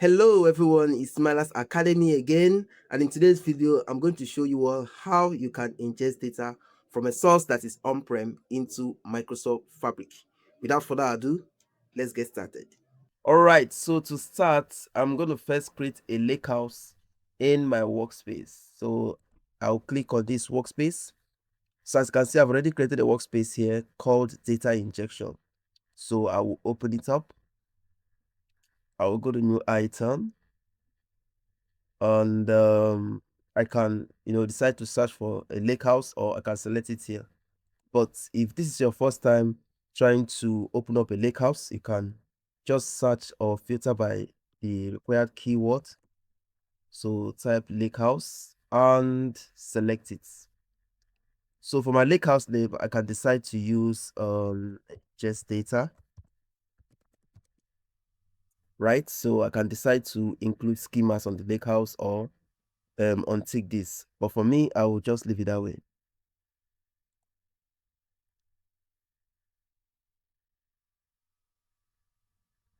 Hello everyone, it's Milas Academy again, and in today's video I'm going to show you all how you can ingest data from a source that is on-prem into Microsoft Fabric. Without further ado, let's get started. Alright, so to start, I'm going to first create a lakehouse in my workspace. So I'll click on this workspace. So as you can see, I've already created a workspace here called data injection. So I will open it up. I will go to new item, and I can decide to search for a lake house, or I can select it here. But if this is your first time trying to open up a lake house, you can just search or filter by the required keyword. So type lake house and select it. So for my lake house name, I can decide to use just data, right? So I can decide to include schemas on the lake house or untick this, but for me I will just leave it that way.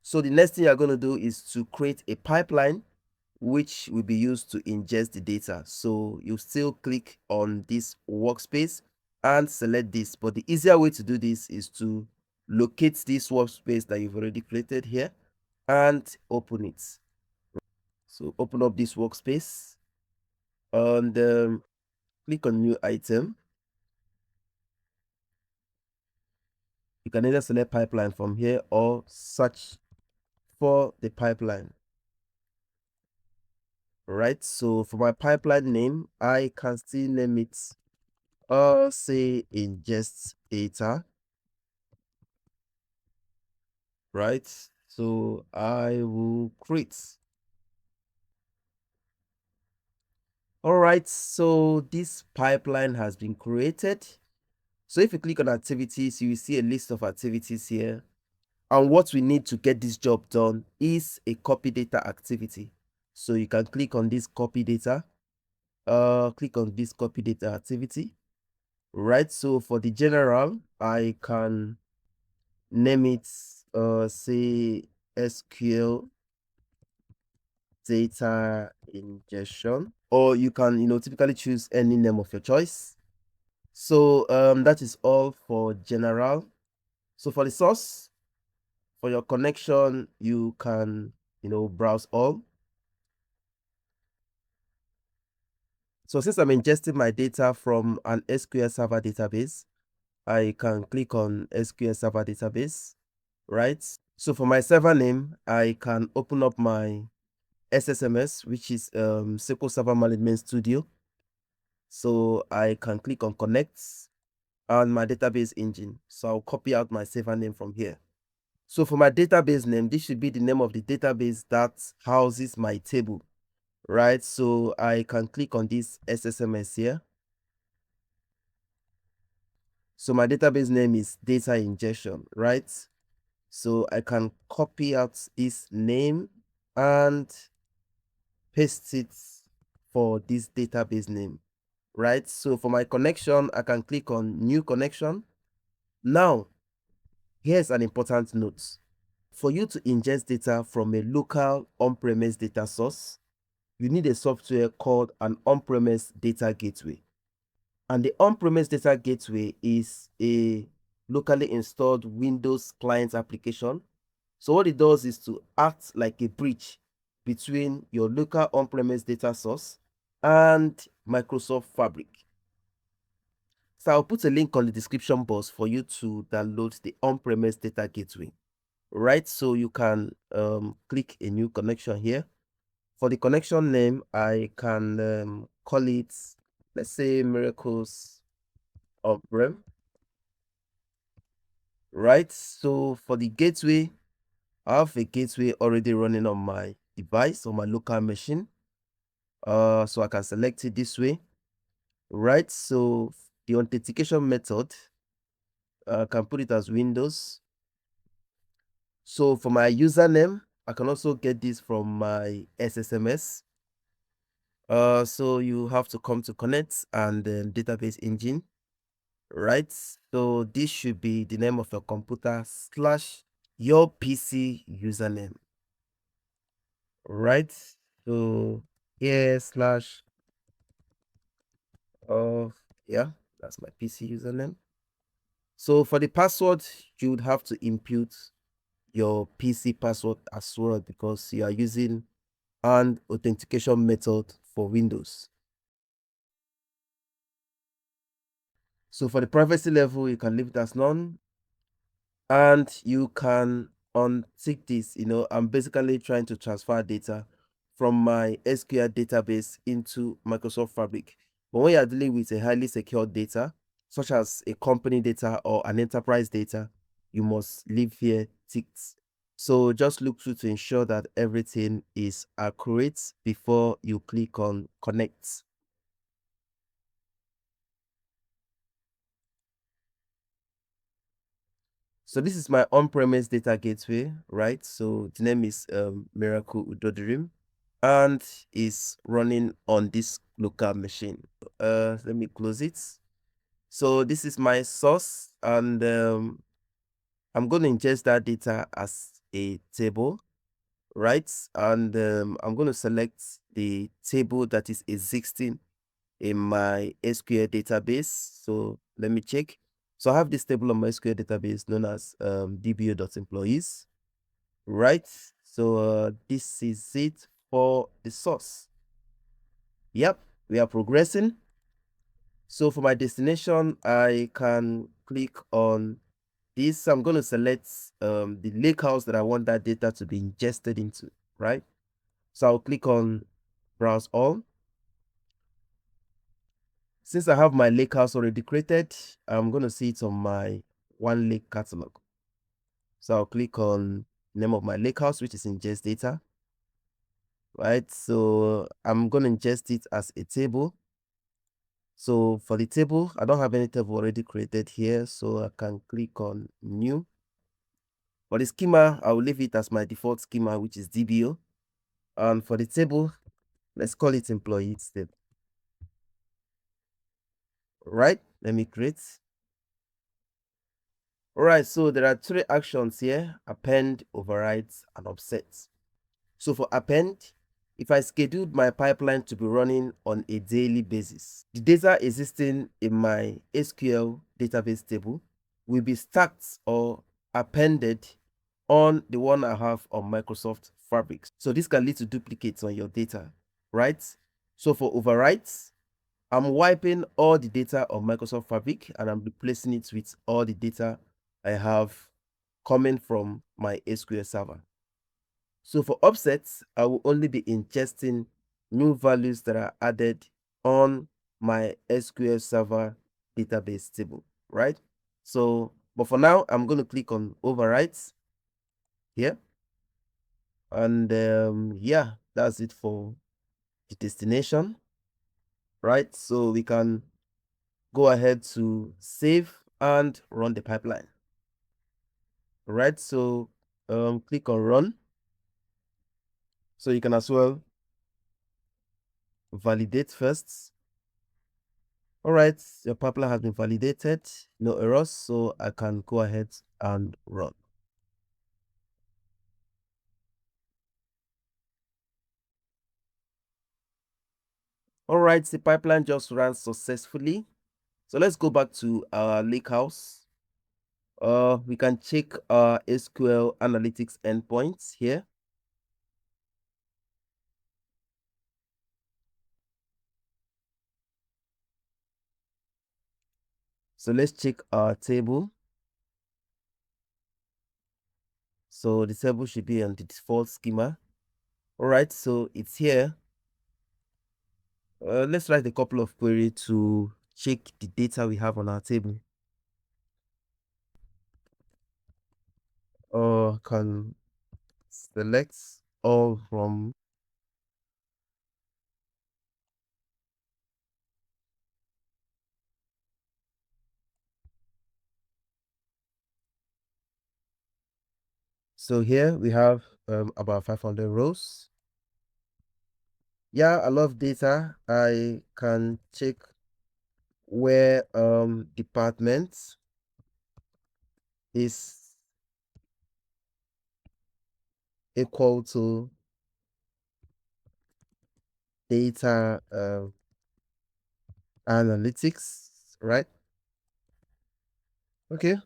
So the next thing you're going to do is to create a pipeline which will be used to ingest the data. So you still click on this workspace and select this, but the easier way to do this is to locate this workspace that you've already created here and open it. So open up this workspace and click on new item. You can either select pipeline from here or search for the pipeline. Right, so for my pipeline name, I can still name it say ingest data, right? So I will create. All right, so this pipeline has been created. So if you click on activities, you will see a list of activities here, and what we need to get this job done is a copy data activity. So you can click on this copy data, click on this copy data activity. Right, so for the general, I can name it say SQL data ingestion, or you can typically choose any name of your choice. So that is all for general. So for the source, for your connection, you can browse all. So since I'm ingesting my data from an SQL Server database, I can click on SQL Server database, right? So for my server name, I can open up my SSMS, which is SQL Server Management Studio. So I can click on connect and my database engine. So I'll copy out my server name from here. So for my database name, this should be the name of the database that houses my table, right? So I can click on this SSMS here. So my database name is data ingestion, right? So I can copy out this name and paste it for this database name, right? So for my connection, I can click on new connection. Now, here's an important note. For you to ingest data from a local on-premise data source, you need a software called an on-premise data gateway. And the on-premise data gateway is a locally installed Windows client application. So what it does is to act like a bridge between your local on-premise data source and Microsoft Fabric. So I'll put a link on the description box for you to download the on-premise data gateway. Right, so you can click a new connection here. For the connection name, I can call it, let's say, Miracles On-Prem. Right, so for the gateway, I have a gateway already running on my device, on my local machine. So I can select it this way. Right, so the authentication method, I can put it as Windows. So for my username, I can also get this from my SSMS. So you have to come to connect and then database engine, right? So this should be the name of your computer / your PC username. right? So here slash of, yeah, that's my PC username. So for the password, you would have to input your PC password as well because you are using an authentication method for Windows. So for the privacy level, you can leave it as none, and you can untick this. I'm basically trying to transfer data from my SQL database into Microsoft Fabric. But when you are dealing with a highly secured data, such as a company data or an enterprise data, you must leave here ticked. So just look through to ensure that everything is accurate before you click on connect. So this is my on-premise data gateway, right? So the name is Miracle Udodrim and is running on this local machine. Let me close it. So this is my source, and I'm going to ingest that data as a table, right? And I'm going to select the table that is existing in my SQL database. So let me check. So I have this table on my SQL database known as dbo.employees, right? So this is it for the source. Yep, we are progressing. So for my destination, I can click on this. I'm going to select the lakehouse that I want that data to be ingested into, right? So I'll click on browse all. Since I have my lakehouse already created, I'm going to see it on my OneLake catalog. So I'll click on name of my lakehouse, which is ingest data, right? So I'm going to ingest it as a table. So for the table, I don't have any table already created here, so I can click on new. For the schema, I will leave it as my default schema, which is DBO. And for the table, let's call it employees table. Right? Let me create. All right, so there are three actions here: append, overwrite, and offset. So for append, if I scheduled my pipeline to be running on a daily basis, the data existing in my SQL database table will be stacked or appended on the one I have on Microsoft Fabric. So this can lead to duplicates on your data, right? So for overwrites, I'm wiping all the data on Microsoft Fabric and I'm replacing it with all the data I have coming from my SQL Server. So for offsets, I will only be ingesting new values that are added on my SQL Server database table, right? So, but for now, I'm going to click on overwrites here. And yeah, that's it for the destination, right? So we can go ahead to save and run the pipeline, right? So click on run. So you can as well validate first. All right, your pipeline has been validated, no errors, so I can go ahead and run. All right, the pipeline just ran successfully. So let's go back to our lakehouse. We can check our SQL analytics endpoints here. So let's check our table. So the table should be on the default schema. All right, so it's here. Let's write a couple of queries to check the data we have on our table. Can select all from so here we have about 500 rows. Yeah, I love data. I can check where department is equal to data analytics, right? Okay.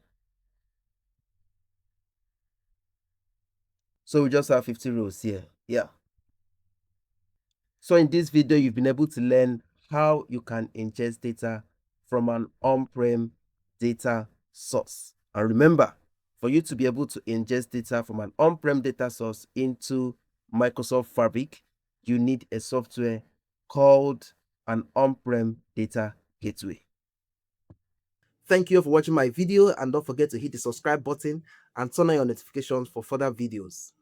So we just have 50 rows here. Yeah. So in this video, you've been able to learn how you can ingest data from an on-prem data source. And remember, for you to be able to ingest data from an on-prem data source into Microsoft Fabric, you need a software called an on-prem data gateway. Thank you for watching my video, and don't forget to hit the subscribe button and turn on your notifications for further videos.